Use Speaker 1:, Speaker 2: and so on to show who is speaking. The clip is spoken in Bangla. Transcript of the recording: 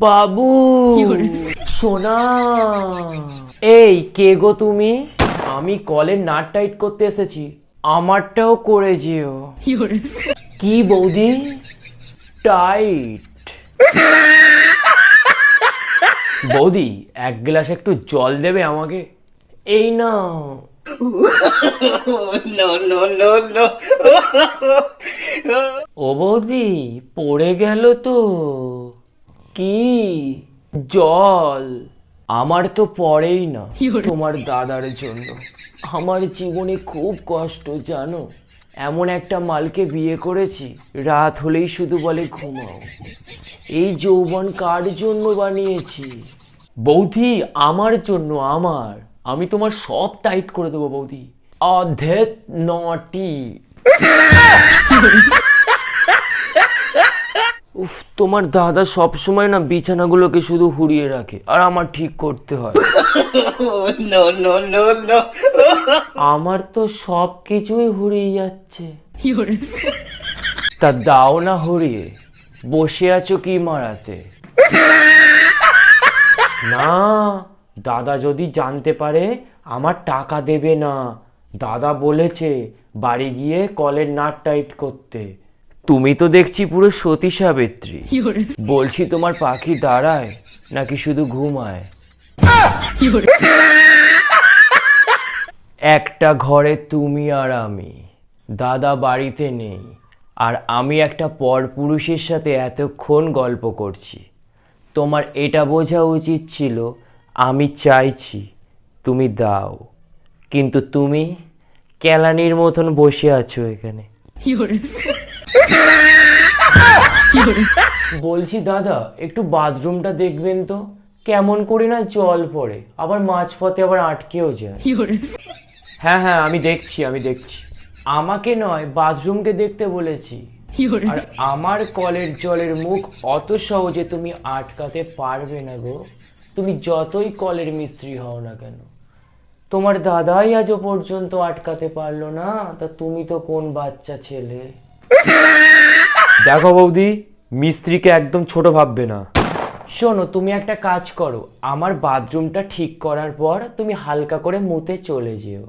Speaker 1: বাবু সোনা, এই কে গো তুমি? আমি কলের নাট টাইট করতে এসেছি, আমারটাও করে যেও। কি বৌদি টাইট? বৌদি এক গ্লাস একটু জল দেবে আমাকে? এই না। ও বৌদি পড়ে গেল তো। কি জল? আমার তো পড়েই না তোমার দাদার জন্য। আমার জীবনে খুব কষ্ট জানো, এমন একটা মালকে বিয়ে করেছি, রাত হলেই শুধু বলে ঘুমাও। এই যৌবন কার জন্য বানিয়েছি? বৌদি আমার জন্য, আমার। আমি তোমার সব টাইট করে দেবো বৌদি। অধেত নটি। উফ, তোমার দাদা সবসময় না বিছানাগুলোকে শুধু হুড়িয়ে রাখে আর আমার ঠিক করতে হয়। আমার তো সব কিছুই হুড়িয়ে যাচ্ছে। তা দাও না হুড়িয়ে, বসে আছো কি মারাতে? না, দাদা যদি জানতে পারে আমার টাকা দেবে না। দাদা বলেছে বাড়ি গিয়ে কলের নাট টাইট করতে। তুমি তো দেখছি পুরো সতী সাবিত্রী। বলছি তোমার পাখি দাঁড়ায় নাকি শুধু ঘুমায়? একটা ঘরে তুমি আর আমি, দাদা বাড়িতে নেই, আর আমি একটা পরপুরুষের সাথে এতক্ষণ গল্প করছি। তোমার এটা বোঝা উচিত ছিল আমি চাইছি, তুমি দাও, কিন্তু তুমি কেলানির মতন বসে আছো এখানে। বলছি দাদা একটু বাথরুমটা দেখবেন তো, কেমন করে না জল পড়ে, আবার মাঝপথে আবার আটকেও যায়। হ্যাঁ হ্যাঁ আমি দেখছি। আমাকে নয়, বাথরুমকে দেখতে বলেছি। আর আমার কলের জলের মুখ অত সহজে তুমি আটকাতে পারবে না গো, তুমি যতই কলের মিস্ত্রি হও না কেন। তোমার দাদাই আজও পর্যন্ত আটকাতে পারলো না, তা তুমি তো কোন বাচ্চা ছেলে। দেখো বৌদি, মিস্ত্রিকে একদম ছোট ভাববে না। শোনো, তুমি একটা কাজ করো, আমার বাথরুমটা ঠিক করার পর তুমি হালকা করে মুতে চলে যেও।